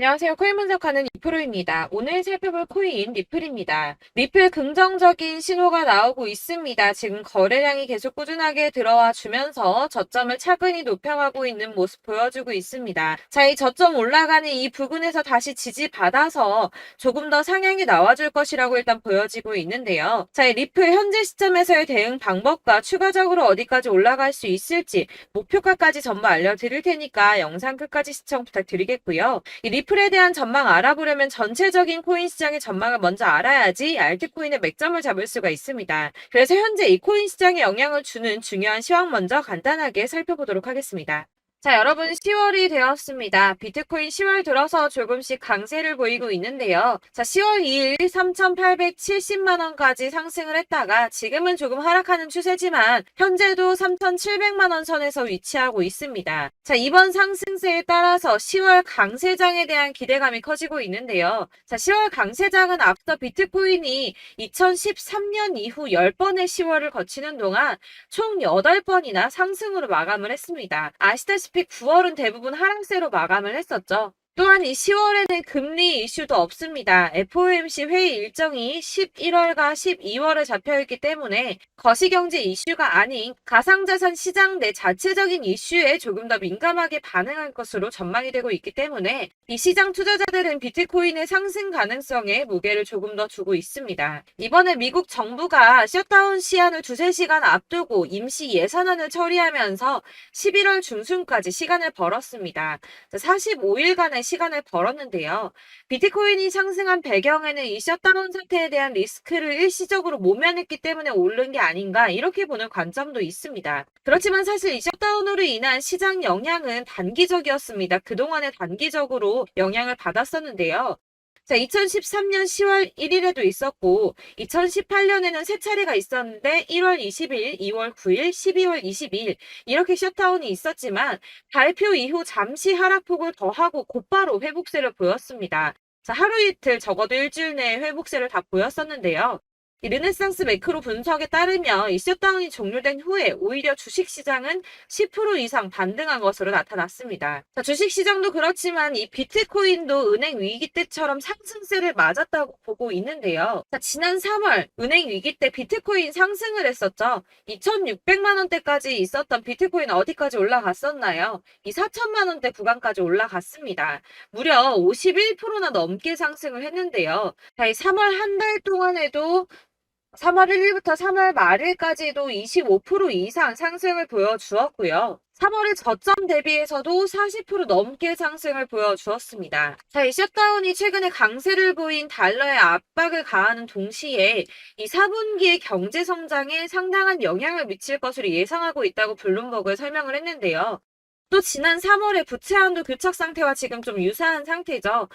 안녕하세요. 코인 분석하는 이프로입니다. 오늘 살펴볼 코인 리플입니다. 리플 긍정적인 신호가 나오고 있습니다. 지금 거래량이 계속 꾸준하게 들어와 주면서 저점을 차근히 높여가고 있는 모습 보여주고 있습니다. 자, 이 저점 올라가는 이 부근에서 다시 지지받아서 조금 더 상향이 나와줄 것이라고 일단 보여지고 있는데요. 자, 이 리플 현재 시점에서의 대응 방법과 추가적으로 어디까지 올라갈 수 있을지 목표가까지 전부 알려드릴 테니까 영상 끝까지 시청 부탁드리겠고요. 이 리플에 대한 전망 알아보려면 전체적인 코인 시장의 전망을 먼저 알아야지 알트코인의 맥점을 잡을 수가 있습니다. 그래서 현재 이 코인 시장에 영향을 주는 중요한 시황 먼저 간단하게 살펴보도록 하겠습니다. 자, 여러분 10월이 되었습니다. 비트코인 10월 들어서 조금씩 강세를 보이고 있는데요. 자, 10월 2일 3,870만 원까지 상승을 했다가 지금은 조금 하락하는 추세지만 현재도 3,700만 원 선에서 위치하고 있습니다. 자, 이번 상승세에 따라서 10월 강세장에 대한 기대감이 커지고 있는데요. 자, 10월 강세장은 앞서 비트코인이 2013년 이후 10번의 10월을 거치는 동안 총 8번이나 상승으로 마감을 했습니다. 아시다시피 9월은 대부분 하락세로 마감을 했었죠. 또한 이 10월에는 금리 이슈도 없습니다. FOMC 회의 일정이 11월과 12월에 잡혀있기 때문에 거시경제 이슈가 아닌 가상자산 시장 내 자체적인 이슈에 조금 더 민감하게 반응할 것으로 전망이 되고 있기 때문에 이 시장 투자자들은 비트코인의 상승 가능성에 무게를 조금 더 두고 있습니다. 이번에 미국 정부가 셧다운 시한을 2~3시간 앞두고 임시 예산안을 처리하면서 11월 중순까지 시간을 벌었습니다. 45일간의 시간을 벌었는데요. 비트코인이 상승한 배경에는 이 셧다운 사태에 대한 리스크를 일시적으로 모면했기 때문에 오른 게 아닌가 이렇게 보는 관점도 있습니다. 그렇지만 사실 이 셧다운으로 인한 시장 영향은 단기적이었습니다. 그동안에 단기적으로 영향을 받았었는데요. 자, 2013년 10월 1일에도 있었고 2018년에는 세 차례가 있었는데 1월 20일, 2월 9일, 12월 22일 이렇게 셧다운이 있었지만 발표 이후 잠시 하락폭을 더하고 곧바로 회복세를 보였습니다. 자, 하루 이틀 적어도 일주일 내에 회복세를 다 보였었는데요. 이 르네상스 매크로 분석에 따르면 이 셧다운이 종료된 후에 오히려 주식시장은 10% 이상 반등한 것으로 나타났습니다. 자, 주식시장도 그렇지만 이 비트코인도 은행 위기 때처럼 상승세를 맞았다고 보고 있는데요. 자, 지난 3월 은행 위기 때 비트코인 상승을 했었죠. 2,600만 원대까지 있었던 비트코인 어디까지 올라갔었나요? 이 4천만 원대 구간까지 올라갔습니다. 무려 51%나 넘게 상승을 했는데요. 자, 이 3월 한 달 동안에도 3월 1일부터 3월 말일까지도 25% 이상 상승을 보여주었고요. 3월의 저점 대비해서도 40% 넘게 상승을 보여주었습니다. 자, 이 셧다운이 최근에 강세를 보인 달러에 압박을 가하는 동시에 이 4분기의 경제 성장에 상당한 영향을 미칠 것으로 예상하고 있다고 블룸버그에 설명을 했는데요. 또 지난 3월에 부채 한도 교착 상태와 지금 좀 유사한 상태죠.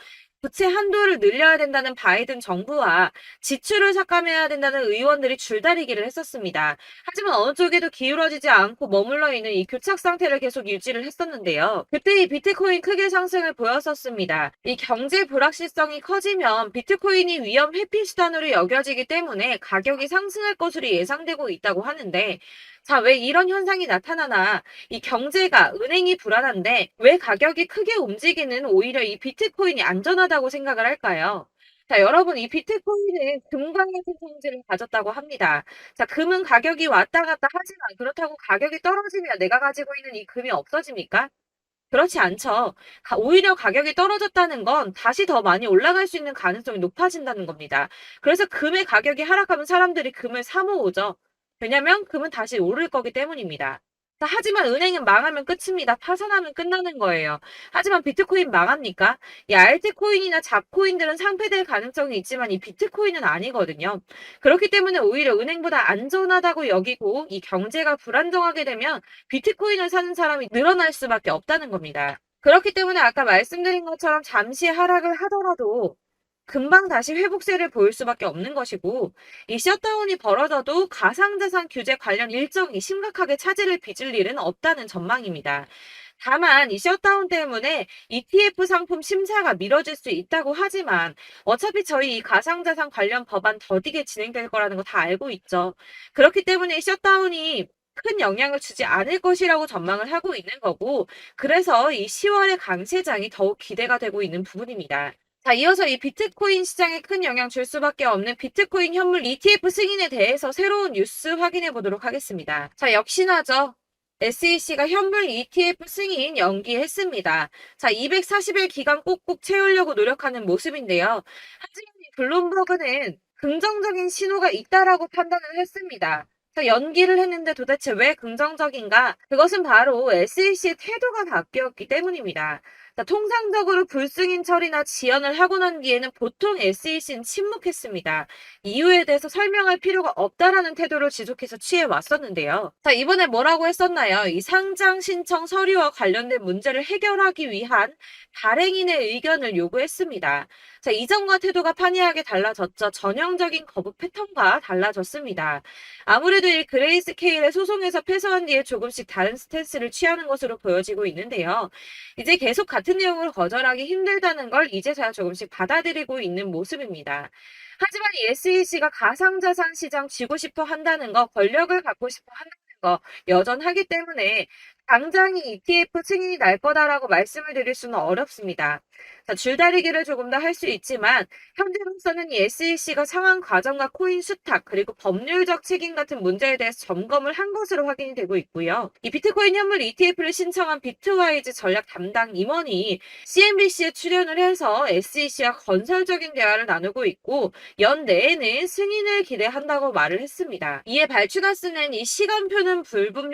부채 한도를 늘려야 된다는 바이든 정부와 지출을 삭감해야 된다는 의원들이 줄다리기를 했었습니다. 하지만 어느 쪽에도 기울어지지 않고 머물러 있는 이 교착 상태를 계속 유지를 했었는데요. 그때 이 비트코인 크게 상승을 보였었습니다. 이 경제 불확실성이 커지면 비트코인이 위험 회피 수단으로 여겨지기 때문에 가격이 상승할 것으로 예상되고 있다고 하는데 자, 왜 이런 현상이 나타나나 이 경제가 은행이 불안한데 왜 가격이 크게 움직이는 오히려 이 비트코인이 안전하다고 생각을 할까요? 자, 여러분, 이 비트코인은 금과 같은 성질을 가졌다고 합니다. 자, 금은 가격이 왔다 갔다 하지만 그렇다고 가격이 떨어지면 내가 가지고 있는 이 금이 없어집니까? 그렇지 않죠. 오히려 가격이 떨어졌다는 건 다시 더 많이 올라갈 수 있는 가능성이 높아진다는 겁니다. 그래서 금의 가격이 하락하면 사람들이 금을 사 모으죠. 왜냐면 금은 다시 오를 거기 때문입니다. 자, 하지만 은행은 망하면 끝입니다. 파산하면 끝나는 거예요. 하지만 비트코인 망합니까? 이 알트코인이나 잡코인들은 상폐될 가능성이 있지만 이 비트코인은 아니거든요. 그렇기 때문에 오히려 은행보다 안전하다고 여기고 이 경제가 불안정하게 되면 비트코인을 사는 사람이 늘어날 수밖에 없다는 겁니다. 그렇기 때문에 아까 말씀드린 것처럼 잠시 하락을 하더라도 금방 다시 회복세를 보일 수밖에 없는 것이고 이 셧다운이 벌어져도 가상자산 규제 관련 일정이 심각하게 차질을 빚을 일은 없다는 전망입니다. 다만 이 셧다운 때문에 ETF 상품 심사가 미뤄질 수 있다고 하지만 어차피 저희 이 가상자산 관련 법안 더디게 진행될 거라는 거 다 알고 있죠. 그렇기 때문에 이 셧다운이 큰 영향을 주지 않을 것이라고 전망을 하고 있는 거고, 그래서 이 10월의 강세장이 더욱 기대가 되고 있는 부분입니다. 자, 이어서 이 비트코인 시장에 큰 영향 줄 수밖에 없는 비트코인 현물 ETF 승인에 대해서 새로운 뉴스 확인해 보도록 하겠습니다. 자, 역시나죠. SEC가 현물 ETF 승인 연기했습니다. 자, 240일 기간 꼭꼭 채우려고 노력하는 모습인데요. 하지만 블룸버그는 긍정적인 신호가 있다라고 판단을 했습니다. 자, 연기를 했는데 도대체 왜 긍정적인가? 그것은 바로 SEC의 태도가 바뀌었기 때문입니다. 자, 통상적으로 불승인 처리나 지연을 하고 난 뒤에는 보통 SEC는 침묵했습니다. 이유에 대해서 설명할 필요가 없다라는 태도를 지속해서 취해 왔었는데요. 자, 이번에 뭐라고 했었나요? 이 상장 신청 서류와 관련된 문제를 해결하기 위한 발행인의 의견을 요구했습니다. 자, 이전과 태도가 판이하게 달라졌죠. 전형적인 거부 패턴과 달라졌습니다. 아무래도 이 그레이스케일의 소송에서 패소한 뒤에 조금씩 다른 스탠스를 취하는 것으로 보여지고 있는데요. 이제 계속 같은 내용을 거절하기 힘들다는 걸 이제서야 조금씩 받아들이고 있는 모습입니다. 하지만 이 SEC가 가상자산 시장 쥐고 싶어 한다는 거, 권력을 갖고 싶어 한다는 거 여전하기 때문에 당장이 ETF 승인이 날 거다라고 말씀을 드릴 수는 어렵습니다. 자, 줄다리기를 조금 더 할 수 있지만 현재로서는 이 SEC가 상한 과정과 코인 수탁 그리고 법률적 책임 같은 문제에 대해서 점검을 한 것으로 확인이 되고 있고요. 이 비트코인 현물 ETF를 신청한 비트와이즈 전략 담당 임원이 CNBC에 출연을 해서 SEC와 건설적인 대화를 나누고 있고 연내에는 승인을 기대한다고 말을 했습니다. 이에 발추가스는 이 시간표는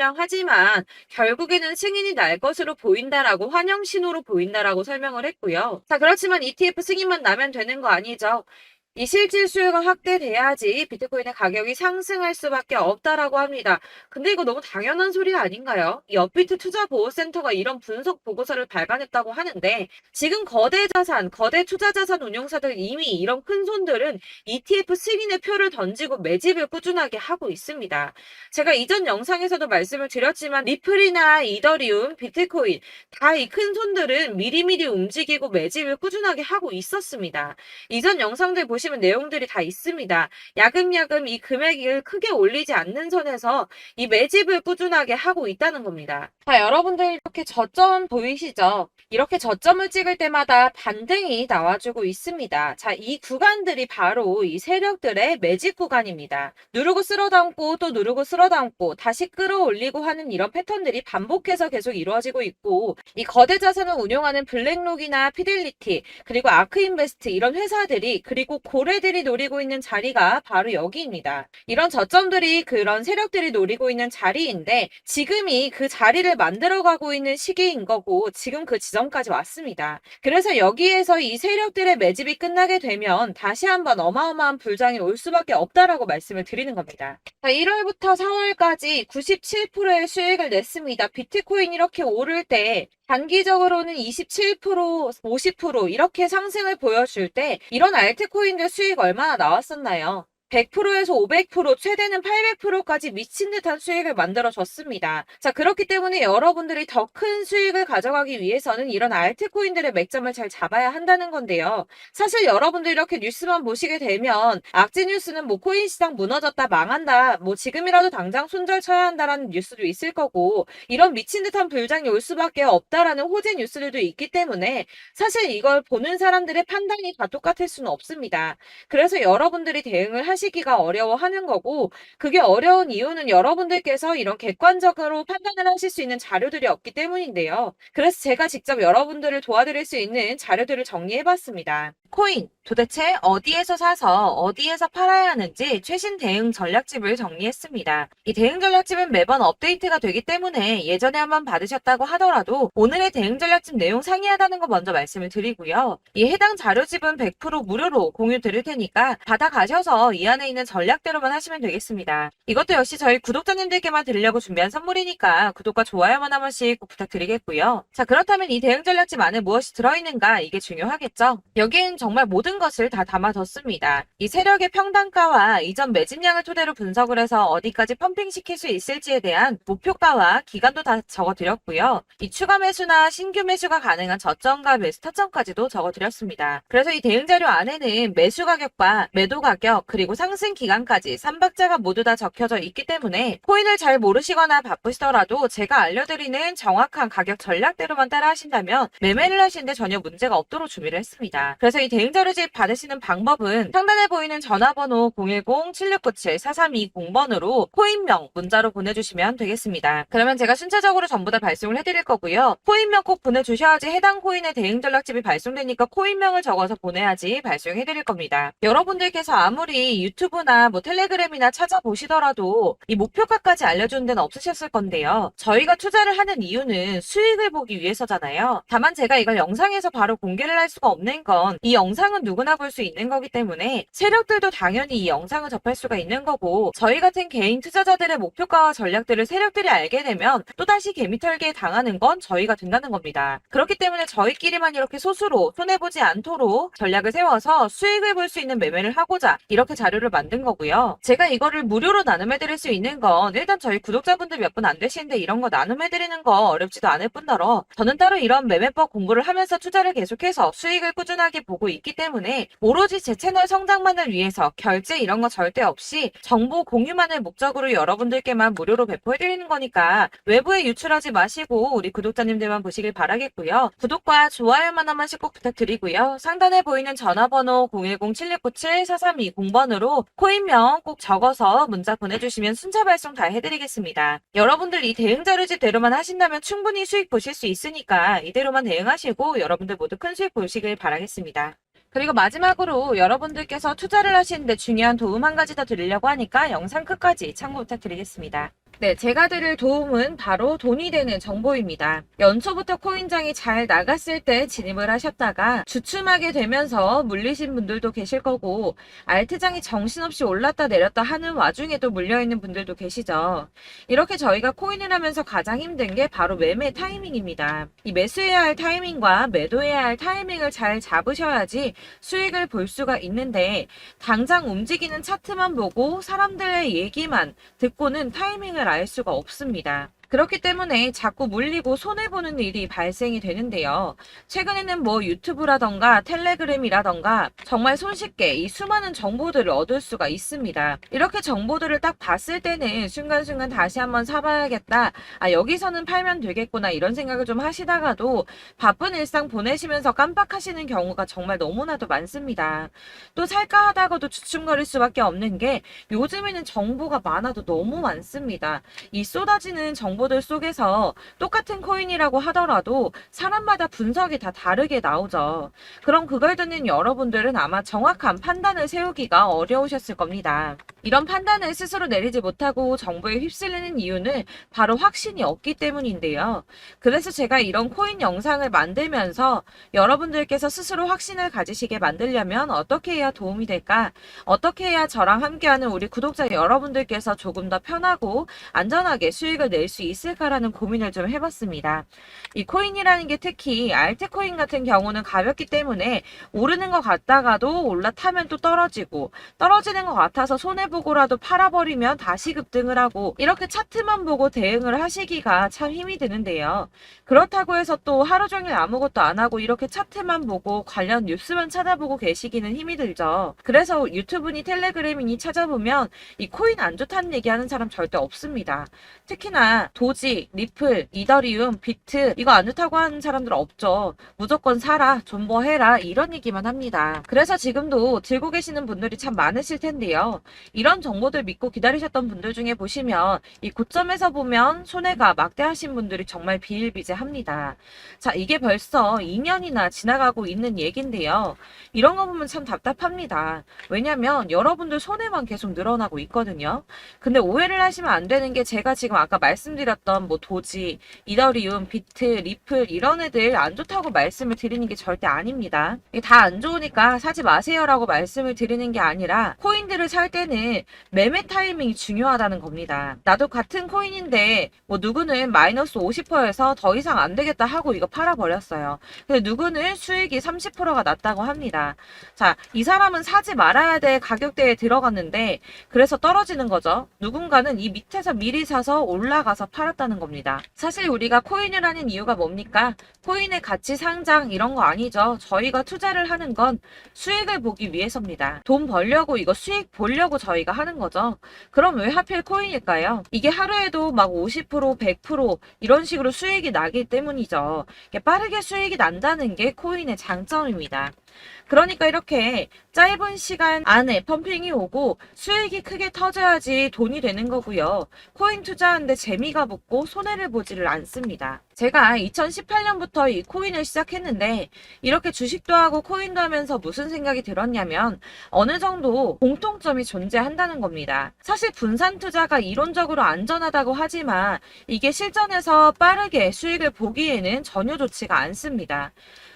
불분명하지만 결국에는 승인이 날 것으로 보인다라고 환영 신호로 보인다라고 설명을 했고요. 자, 그렇지만 ETF 승인만 나면 되는 거 아니죠. 이 실질 수요가 확대돼야지 비트코인의 가격이 상승할 수밖에 없다라고 합니다. 근데 이거 너무 당연한 소리 아닌가요? 이 업비트 투자보호센터가 이런 분석 보고서를 발간했다고 하는데 지금 거대 자산, 거대 투자자산 운용사들 이미 이런 큰 손들은 ETF 승인의 표를 던지고 매집을 꾸준하게 하고 있습니다. 제가 이전 영상에서도 말씀을 드렸지만 리플이나 이더리움, 비트코인 다 이 큰 손들은 미리미리 움직이고 매집을 꾸준하게 하고 있었습니다. 이전 영상들 보시면 내용들이 다 있습니다. 야금야금 이 금액을 크게 올리지 않는 선에서 이 매집을 꾸준하게 하고 있다는 겁니다. 자, 여러분들 이렇게 저점 보이시죠? 이렇게 저점을 찍을 때마다 반등이 나와주고 있습니다. 자, 이 구간들이 바로 이 세력들의 매집 구간입니다. 누르고 쓸어담고 또 누르고 쓸어담고 다시 끌어올리고 하는 이런 패턴들이 반복해서 계속 이루어지고 있고 이 거대 자산을 운용하는 블랙록이나 피델리티 그리고 아크인베스트 이런 회사들이 그리고 고래들이 노리고 있는 자리가 바로 여기입니다. 이런 저점들이 그런 세력들이 노리고 있는 자리인데 지금이 그 자리를 만들어가고 있는 시기인 거고 지금 그 지점까지 왔습니다. 그래서 여기에서 이 세력들의 매집이 끝나게 되면 다시 한번 어마어마한 불장이 올 수밖에 없다라고 말씀을 드리는 겁니다. 자, 1월부터 4월까지 97%의 수익을 냈습니다. 비트코인 이렇게 오를 때 단기적으로는 27%, 50% 이렇게 상승을 보여줄 때 이런 알트코인들 수익 얼마나 나왔었나요? 100%에서 500%, 최대는 800%까지 미친 듯한 수익을 만들어줬습니다. 자, 그렇기 때문에 여러분들이 더 큰 수익을 가져가기 위해서는 이런 알트코인들의 맥점을 잘 잡아야 한다는 건데요. 사실 여러분들 이렇게 뉴스만 보시게 되면 악재 뉴스는 뭐 코인 시장 무너졌다, 망한다, 뭐 지금이라도 당장 손절 쳐야 한다라는 뉴스도 있을 거고 이런 미친 듯한 불장이 올 수밖에 없다라는 호재 뉴스들도 있기 때문에 사실 이걸 보는 사람들의 판단이 다 똑같을 수는 없습니다. 그래서 여러분들이 대응을 하시기가 어려워하는 거고 그게 어려운 이유는 여러분들께서 이런 객관적으로 판단을 하실 수 있는 자료들이 없기 때문인데요. 그래서 제가 직접 여러분들을 도와드릴 수 있는 자료들을 정리해봤습니다. 코인 도대체 어디에서 사서 어디에서 팔아야 하는지 최신 대응 전략집을 정리했습니다. 이 대응 전략집은 매번 업데이트가 되기 때문에 예전에 한번 받으셨다고 하더라도 오늘의 대응 전략집 내용 상이하다는 거 먼저 말씀을 드리고요. 이 해당 자료집은 100% 무료로 공유 드릴 테니까 받아가셔서 이 안에 있는 전략대로만 하시면 되겠습니다. 이것도 역시 저희 구독자님들께만 드리려고 준비한 선물이니까 구독과 좋아요만 한 번씩 꼭 부탁드리겠고요. 자, 그렇다면 이 대응 전략집 안에 무엇이 들어있는가 이게 중요하겠죠? 여기에는 정말 모든 것을 다 담아뒀습니다. 이 세력의 평단가와 이전 매집량을 토대로 분석을 해서 어디까지 펌핑시킬 수 있을지에 대한 목표가와 기간도 다 적어드렸고요. 이 추가 매수나 신규 매수가 가능한 저점과 매수 타점까지도 적어드렸습니다. 그래서 이 대응 자료 안에는 매수 가격과 매도 가격 그리고 상승 기간까지 3박자가 모두 다 적혀져 있기 때문에 코인을 잘 모르시거나 바쁘시더라도 제가 알려드리는 정확한 가격 전략대로만 따라 하신다면 매매를 하시는데 전혀 문제가 없도록 준비를 했습니다. 그래서 이 대응 자료집 받으시는 방법은 상단에 보이는 전화번호 010-7697-4320번으로 코인명 문자로 보내주시면 되겠습니다. 그러면 제가 순차적으로 전부 다 발송을 해드릴 거고요. 코인명 꼭 보내주셔야지 해당 코인의 대응 전략집이 발송되니까 코인명을 적어서 보내야지 발송해드릴 겁니다. 여러분들께서 아무리 유튜브나 뭐 텔레그램이나 찾아보시더라도 이 목표가까지 알려주는 데는 없으셨을 건데요. 저희가 투자를 하는 이유는 수익을 보기 위해서잖아요. 다만 제가 이걸 영상에서 바로 공개를 할 수가 없는 건 이 영상은 누구나 볼 수 있는 거기 때문에 세력들도 당연히 이 영상을 접할 수가 있는 거고 저희 같은 개인 투자자들의 목표가와 전략들을 세력들이 알게 되면 또다시 개미털기에 당하는 건 저희가 된다는 겁니다. 그렇기 때문에 저희끼리만 이렇게 소수로 손해보지 않도록 전략을 세워서 수익을 볼 수 있는 매매를 하고자 이렇게 자료를 만든 거고요. 제가 이거를 무료로 나눔해드릴 수 있는 건 일단 저희 구독자분들 몇 분 안 되시는데 이런 거 나눔해드리는 거 어렵지도 않을 뿐더러 저는 따로 이런 매매법 공부를 하면서 투자를 계속해서 수익을 꾸준하게 보고 있기 때문에 오로지 제 채널 성장만을 위해서 결제 이런 거 절대 없이 정보 공유만을 목적으로 여러분들께만 무료로 배포해드리는 거니까 외부에 유출하지 마시고 우리 구독자님들만 보시길 바라겠고요. 구독과 좋아요만 한 번씩 꼭 부탁드리고요. 상단에 보이는 전화번호 010-7697-4320번으로 코인명 꼭 적어서 문자 보내주시면 순차 발송 다 해드리겠습니다. 여러분들 이 대응 자료집대로만 하신다면 충분히 수익 보실 수 있으니까 이대로만 대응하시고 여러분들 모두 큰 수익 보시길 바라겠습니다. 그리고 마지막으로 여러분들께서 투자를 하시는데 중요한 도움 한 가지 더 드리려고 하니까 영상 끝까지 참고 부탁드리겠습니다. 네, 제가 드릴 도움은 바로 돈이 되는 정보입니다. 연초부터 코인장이 잘 나갔을 때 진입을 하셨다가 주춤하게 되면서 물리신 분들도 계실 거고 알트장이 정신없이 올랐다 내렸다 하는 와중에도 물려있는 분들도 계시죠. 이렇게 저희가 코인을 하면서 가장 힘든 게 바로 매매 타이밍입니다. 이 매수해야 할 타이밍과 매도해야 할 타이밍을 잘 잡으셔야지 수익을 볼 수가 있는데 당장 움직이는 차트만 보고 사람들의 얘기만 듣고는 타이밍을 알 수가 없습니다. 그렇기 때문에 자꾸 물리고 손해보는 일이 발생이 되는데요. 최근에는 뭐 유튜브라던가 텔레그램이라던가 정말 손쉽게 이 수많은 정보들을 얻을 수가 있습니다. 이렇게 정보들을 딱 봤을 때는 순간순간 다시 한번 사봐야겠다. 아, 여기서는 팔면 되겠구나 이런 생각을 좀 하시다가도 바쁜 일상 보내시면서 깜빡하시는 경우가 정말 너무나도 많습니다. 또 살까 하다가도 주춤거릴 수밖에 없는 게 요즘에는 정보가 많아도 너무 많습니다. 이 쏟아지는 정보들 속에서 똑같은 코인이라고 하더라도 사람마다 분석이 다 다르게 나오죠. 그럼 그걸 듣는 여러분들은 아마 정확한 판단을 세우기가 어려우셨을 겁니다. 이런 판단을 스스로 내리지 못하고 정보에 휩쓸리는 이유는 바로 확신이 없기 때문인데요. 그래서 제가 이런 코인 영상을 만들면서 여러분들께서 스스로 확신을 가지시게 만들려면 어떻게 해야 도움이 될까? 어떻게 해야 저랑 함께하는 우리 구독자 여러분들께서 조금 더 편하고 안전하게 수익을 낼 수 있을까라는 고민을 좀 해봤습니다. 이 코인이라는 게 특히 알트코인 같은 경우는 가볍기 때문에 오르는 것 같다가도 올라타면 또 떨어지고 떨어지는 것 같아서 손해보고라도 팔아버리면 다시 급등을 하고 이렇게 차트만 보고 대응을 하시기가 참 힘이 드는데요. 그렇다고 해서 또 하루 종일 아무것도 안 하고 이렇게 차트만 보고 관련 뉴스만 찾아보고 계시기는 힘이 들죠. 그래서 유튜브니 텔레그램이니 찾아보면 이 코인 안 좋다는 얘기하는 사람 절대 없습니다. 특히나 도지, 리플, 이더리움, 비트 이거 안 좋다고 하는 사람들 없죠. 무조건 사라, 존버해라 이런 얘기만 합니다. 그래서 지금도 들고 계시는 분들이 참 많으실 텐데요. 이런 정보들 믿고 기다리셨던 분들 중에 보시면 이 고점에서 보면 손해가 막대하신 분들이 정말 비일비재합니다. 자, 이게 벌써 2년이나 지나가고 있는 얘긴데요. 이런 거 보면 참 답답합니다. 왜냐면 여러분들 손해만 계속 늘어나고 있거든요. 근데 오해를 하시면 안 되는 게 제가 지금 아까 말씀드렸던 뭐 도지, 이더리움, 비트, 리플 이런 애들 안 좋다고 말씀을 드리는 게 절대 아닙니다. 이게 다 안 좋으니까 사지 마세요라고 말씀을 드리는 게 아니라 코인들을 살 때는 일단은 매매 타이밍이 중요하다는 겁니다. 나도 같은 코인인데 뭐 누구는 마이너스 50%에서 더 이상 안 되겠다 하고 이거 팔아버렸어요. 근데 누구는 수익이 30%가 났다고 합니다. 자, 이 사람은 사지 말아야 될 가격대에 들어갔는데 그래서 떨어지는 거죠. 누군가는 이 밑에서 미리 사서 올라가서 팔았다는 겁니다. 사실 우리가 코인을 하는 이유가 뭡니까? 코인의 가치 상장 이런 거 아니죠. 저희가 투자를 하는 건 수익을 보기 위해서입니다. 돈 벌려고 이거 수익 보려고 저희가 하는 거죠. 그럼 왜 하필 코인일까요? 이게 하루에도 막 50%, 100% 이런 식으로 수익이 나기 때문이죠. 빠르게 수익이 난다는 게 코인의 장점입니다. 그러니까 이렇게 짧은 시간 안에 펌핑이 오고 수익이 크게 터져야지 돈이 되는 거고요. 코인 투자하는데 재미가 붙고 손해를 보지를 않습니다. 제가 2018년부터 이 코인을 시작했는데 이렇게 주식도 하고 코인도 하면서 무슨 생각이 들었냐면 어느 정도 공통점이 존재한다는 겁니다. 사실 분산 투자가 이론적으로 안전하다고 하지만 이게 실전에서 빠르게 수익을 보기에는 전혀 좋지가 않습니다.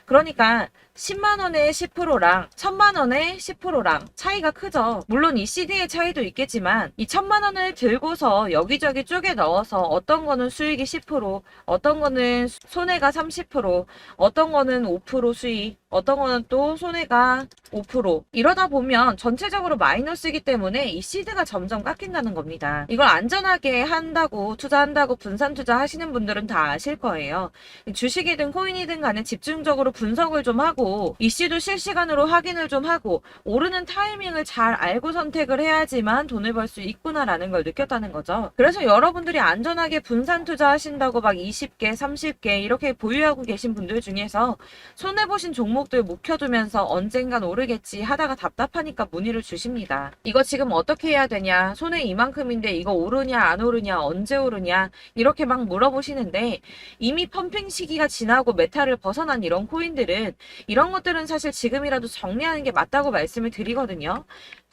그러니까 10만원의 10%랑 1000만원의 10%랑 차이가 크죠. 물론 이 CD의 차이도 있겠지만 이 1000만원을 들고서 여기저기 쪼개 넣어서 어떤 거는 수익이 10%, 어떤 거는 손해가 30%, 어떤 거는 5% 수익, 어떤 거는 또 손해가 5%. 이러다 보면 전체적으로 마이너스이기 때문에 이 시드가 점점 깎인다는 겁니다. 이걸 안전하게 한다고 투자한다고 분산 투자 하시는 분들은 다 아실 거예요. 주식이든 코인이든 간에 집중적으로 분석을 좀 하고 이슈도 실시간으로 확인을 좀 하고 오르는 타이밍을 잘 알고 선택을 해야지만 돈을 벌 수 있구나라는 걸 느꼈다는 거죠. 그래서 여러분들이 안전하게 분산 투자하신다고 막 20개, 30개 이렇게 보유하고 계신 분들 중에서 손해보신 종목들 묵혀두면서 언젠간 오르겠지 하다가 답답하니까 문의를 주십니다. 이거 지금 어떻게 해야 되냐? 손해 이만큼인데 이거 오르냐 안 오르냐 언제 오르냐 이렇게 막 물어보시는데 이미 펌핑 시기가 지나고 메타를 벗어난 이런 코인들은 이런 것들은 사실 지금이라도 정리하는 게 맞다고 말씀을 드리거든요.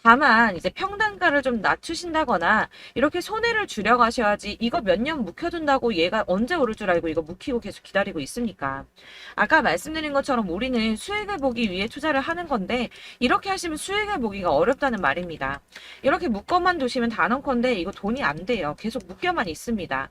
다만 이제 평단가를 좀 낮추신다거나 이렇게 손해를 줄여가셔야지 이거 몇 년 묵혀둔다고 얘가 언제 오를 줄 알고 이거 묵히고 계속 기다리고 있습니까? 아까 말씀드린 것처럼 우리는 수익을 보기 위해 투자를 하는 건데 이렇게 하시면 수익을 보기가 어렵다는 말입니다. 이렇게 묶어만 두시면 단언컨대 이거 돈이 안 돼요. 계속 묶여만 있습니다.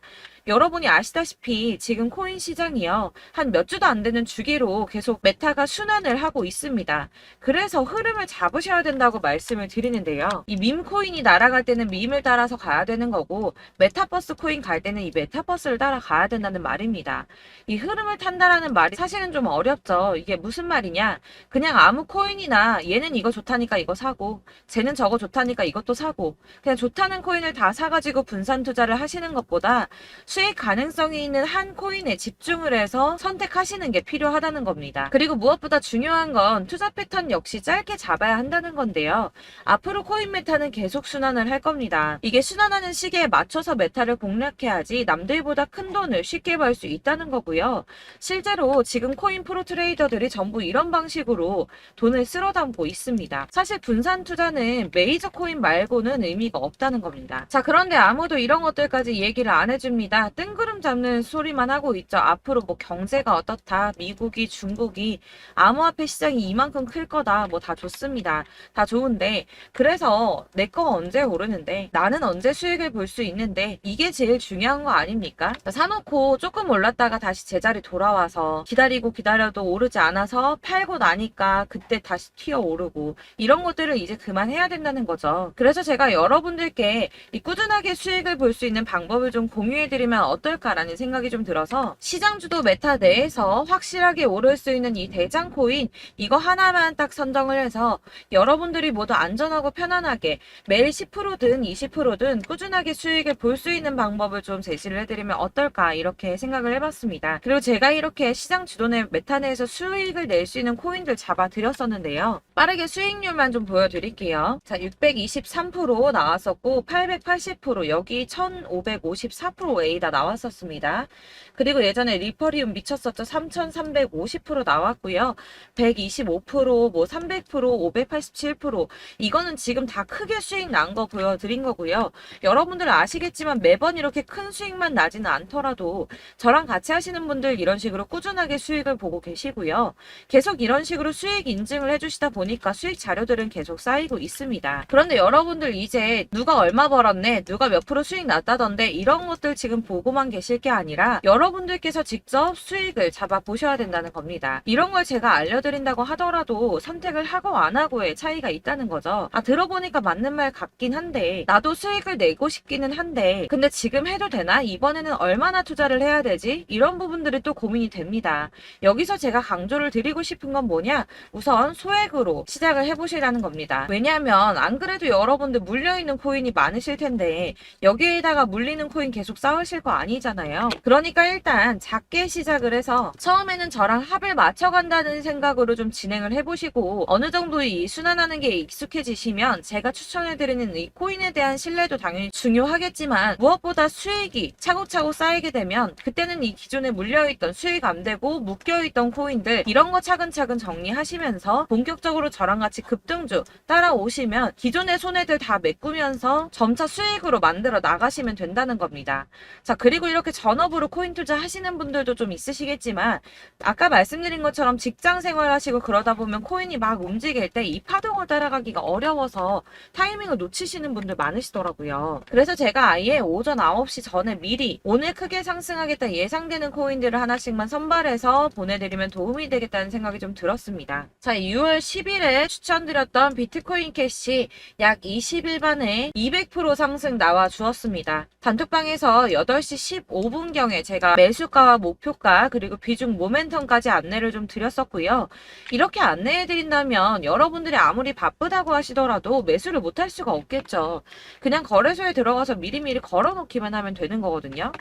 여러분이 아시다시피 지금 코인 시장이요. 한 몇 주도 안 되는 주기로 계속 메타가 순환을 하고 있습니다. 그래서 흐름을 잡으셔야 된다고 말씀을 드리는데요. 이 밈 코인이 날아갈 때는 밈을 따라서 가야 되는 거고 메타버스 코인 갈 때는 이 메타버스를 따라가야 된다는 말입니다. 이 흐름을 탄다라는 말이 사실은 좀 어렵죠. 이게 무슨 말이냐? 그냥 아무 코인이나 얘는 이거 좋다니까 이거 사고 쟤는 저거 좋다니까 이것도 사고 그냥 좋다는 코인을 다 사가지고 분산 투자를 하시는 것보다 수익 가능성이 있는 한 코인에 집중을 해서 선택하시는 게 필요하다는 겁니다. 그리고 무엇보다 중요한 건 투자 패턴 역시 짧게 잡아야 한다는 건데요. 앞으로 코인 메타는 계속 순환을 할 겁니다. 이게 순환하는 시기에 맞춰서 메타를 공략해야지 남들보다 큰 돈을 쉽게 벌 수 있다는 거고요. 실제로 지금 코인 프로 트레이더들이 전부 이런 방식으로 돈을 쓸어 담고 있습니다. 사실 분산 투자는 메이저 코인 말고는 의미가 없다는 겁니다. 자, 그런데 아무도 이런 것들까지 얘기를 안 해줍니다. 뜬구름 잡는 소리만 하고 있죠. 앞으로 뭐 경제가 어떻다, 미국이, 중국이, 암호화폐 시장이 이만큼 클 거다, 뭐 다 좋습니다. 다 좋은데 그래서 내 거 언제 오르는데 나는 언제 수익을 볼 수 있는데 이게 제일 중요한 거 아닙니까? 사놓고 조금 올랐다가 다시 제자리 돌아와서 기다리고 기다려도 오르지 않아서 팔고 나니까 그때 다시 튀어 오르고 이런 것들을 이제 그만해야 된다는 거죠. 그래서 제가 여러분들께 이 꾸준하게 수익을 볼 수 있는 방법을 좀 공유해드리면 어떨까라는 생각이 좀 들어서 시장주도 메타 내에서 확실하게 오를 수 있는 이 대장 코인 이거 하나만 딱 선정을 해서 여러분들이 모두 안전하고 편안하게 매일 10%든 20%든 꾸준하게 수익을 볼 수 있는 방법을 좀 제시를 해드리면 어떨까 이렇게 생각을 해봤습니다. 그리고 제가 이렇게 시장 주도내 메타 내에서 수익을 낼 수 있는 코인들 잡아드렸었는데요. 빠르게 수익률만 좀 보여드릴게요. 자, 623% 나왔었고 880% 여기 1554% A다 나왔었습니다. 그리고 예전에 리퍼리움 미쳤었죠. 3350% 나왔고요. 125%, 뭐 300%, 587% 이건 이거는 지금 다 크게 수익 난 거 보여드린 거고요. 여러분들 아시겠지만 매번 이렇게 큰 수익만 나지는 않더라도 저랑 같이 하시는 분들 이런 식으로 꾸준하게 수익을 보고 계시고요. 계속 이런 식으로 수익 인증을 해주시다 보니까 수익 자료들은 계속 쌓이고 있습니다. 그런데 여러분들 이제 누가 얼마 벌었네, 누가 몇 프로 수익 났다던데 이런 것들 지금 보고만 계실 게 아니라 여러분들께서 직접 수익을 잡아 보셔야 된다는 겁니다. 이런 걸 제가 알려드린다고 하더라도 선택을 하고 안 하고의 차이가 있다는 거죠. 들어보니까 맞는 말 같긴 한데 나도 수익을 내고 싶기는 한데 근데 지금 해도 되나? 이번에는 얼마나 투자를 해야 되지? 이런 부분들이 또 고민이 됩니다. 여기서 제가 강조를 드리고 싶은 건 뭐냐? 우선 소액으로 시작을 해보시라는 겁니다. 왜냐하면 안 그래도 여러분들 물려있는 코인이 많으실 텐데 여기에다가 물리는 코인 계속 쌓으실 거 아니잖아요. 그러니까 일단 작게 시작을 해서 처음에는 저랑 합을 맞춰간다는 생각으로 좀 진행을 해보시고 어느 정도 이 순환하는 게 익숙해지시면 제가 추천해드리는 이 코인에 대한 신뢰도 당연히 중요하겠지만 무엇보다 수익이 차곡차곡 쌓이게 되면 그때는 이 기존에 물려있던 수익 안 되고 묶여있던 코인들 이런 거 차근차근 정리하시면서 본격적으로 저랑 같이 급등주 따라오시면 기존의 손해들 다 메꾸면서 점차 수익으로 만들어 나가시면 된다는 겁니다. 자, 그리고 이렇게 전업으로 코인 투자 하시는 분들도 좀 있으시겠지만 아까 말씀드린 것처럼 직장 생활하시고 그러다 보면 코인이 막 움직일 때 이 파동을 따라가기가 어려워서 타이밍을 놓치시는 분들 많으시더라고요. 그래서 제가 아예 오전 9시 전에 미리 오늘 크게 상승하겠다 예상되는 코인들을 하나씩만 선발해서 보내드리면 도움이 되겠다는 생각이 좀 들었습니다. 자, 6월 10일에 추천드렸던 비트코인 캐시 약 20일 만에 200% 상승 나와 주었습니다. 단톡방에서 8시 15분경에 제가 매수가와 목표가 그리고 비중 모멘텀까지 안내를 좀 드렸었고요. 이렇게 안내해드린다면 여러분들이 아무리 바쁘다고 하시더라도 매수를 못할 수가 없겠죠. 그냥 거래소에 들어가서 미리미리 걸어놓기만 하면 되는 거거든요.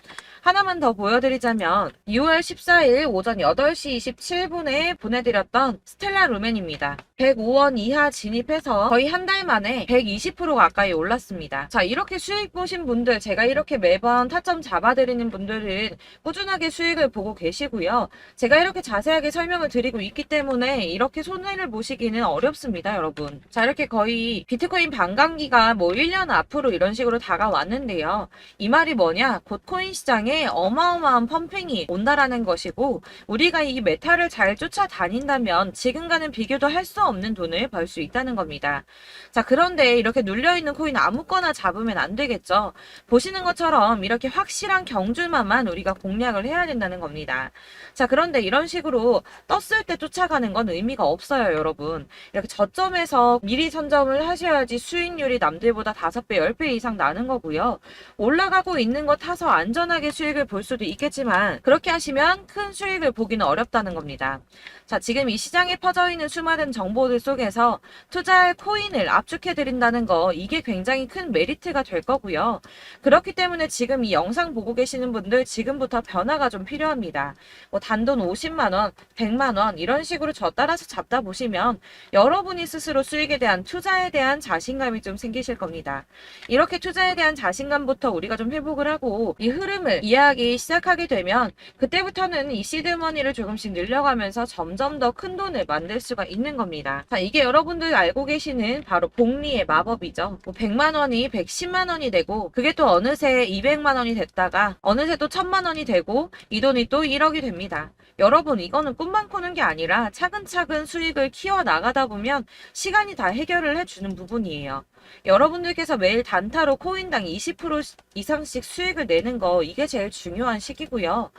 하나만 더 보여드리자면 6월 14일 오전 8시 27분에 보내드렸던 스텔라 루멘입니다. 105원 이하 진입해서 거의 한 달 만에 120% 가까이 올랐습니다. 자, 이렇게 수익 보신 분들, 제가 이렇게 매번 타점 잡아드리는 분들은 꾸준하게 수익을 보고 계시고요. 제가 이렇게 자세하게 설명을 드리고 있기 때문에 이렇게 손해를 보시기는 어렵습니다, 여러분. 자, 이렇게 거의 비트코인 반감기가 뭐 1년 앞으로 이런 식으로 다가왔는데요. 이 말이 뭐냐? 곧 코인 시장에 어마어마한 펌핑이 온다라는 것이고 우리가 이 메타를 잘 쫓아다닌다면 지금과는 비교도 할 수 없는 돈을 벌 수 있다는 겁니다. 자, 그런데 이렇게 눌려있는 코인 아무거나 잡으면 안 되겠죠. 보시는 것처럼 이렇게 확실한 경주만만 우리가 공략을 해야 된다는 겁니다. 자, 그런데 이런 식으로 떴을 때 쫓아가는 건 의미가 없어요, 여러분. 이렇게 저점에서 미리 선점을 하셔야지 수익률이 남들보다 5배, 10배 이상 나는 거고요. 올라가고 있는 거 타서 안전하게 수익을 볼 수도 있겠지만 그렇게 하시면 큰 수익을 보기는 어렵다는 겁니다. 자, 지금 이 시장에 퍼져 있는 수많은 정보들 속에서 투자할 코인을 압축해드린다는 거 이게 굉장히 큰 메리트가 될 거고요. 그렇기 때문에 지금 이 영상 보고 계시는 분들 지금부터 변화가 좀 필요합니다. 뭐 단돈 50만원, 100만원 이런 식으로 저 따라서 잡다 보시면 여러분이 스스로 수익에 대한 투자에 대한 자신감이 좀 생기실 겁니다. 이렇게 투자에 대한 자신감부터 우리가 좀 회복을 하고 이 흐름을 이해하기 시작하게 되면 그때부터는 이 시드머니를 조금씩 늘려가면서 점점 더 큰 돈을 만들 수가 있는 겁니다. 자, 이게 여러분들 알고 계시는 바로 복리의 마법이죠. 뭐 100만원이 110만원이 되고 그게 또 어느새 200만원이 됐다가 어느새 또 1000만원이 되고 이 돈이 또 1억이 됩니다. 여러분, 이거는 꿈만 꾸는 게 아니라 차근차근 수익을 키워나가다 보면 시간이 다 해결을 해주는 부분이에요. 여러분들께서 매일 단타로 코인당 20% 이상씩 수익을 내는 거 이게 제일 중요한 시기고요.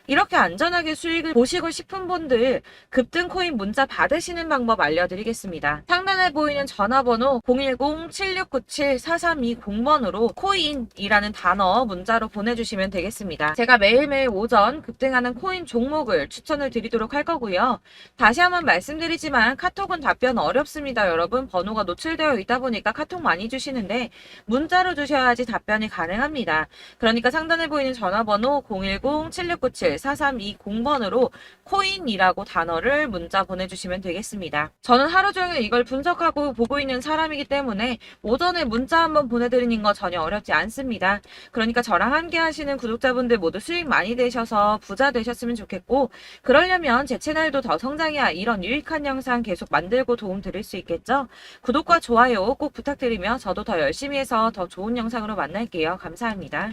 이렇게 안전하게 수익을 보시고 싶은 분들 급등 코인 문자 받으시는 방법 알려드리겠습니다. 상단에 보이는 전화번호 010-7697-4320번으로 코인이라는 단어 문자로 보내주시면 되겠습니다. 제가 매일매일 오전 급등하는 코인 종목을 추천을 드리도록 할 거고요. 다시 한번 말씀드리지만 카톡은 답변 어렵습니다. 여러분, 번호가 노출되어 있다 보니까 카톡 많이 주시는데 문자로 주셔야지 답변이 가능합니다. 그러니까 상단에 보이는 전화번호 010-7697 4320번으로 코인이라고 단어를 문자 보내주시면 되겠습니다. 저는 하루 종일 이걸 분석하고 보고 있는 사람이기 때문에 오전에 문자 한번 보내드리는 거 전혀 어렵지 않습니다. 그러니까 저랑 함께 하시는 구독자분들 모두 수익 많이 되셔서 부자 되셨으면 좋겠고, 그러려면 제 채널도 더 성장해야 이런 유익한 영상 계속 만들고 도움 드릴 수 있겠죠? 구독과 좋아요 꼭 부탁드리며 저도 더 열심히 해서 더 좋은 영상으로 만날게요. 감사합니다.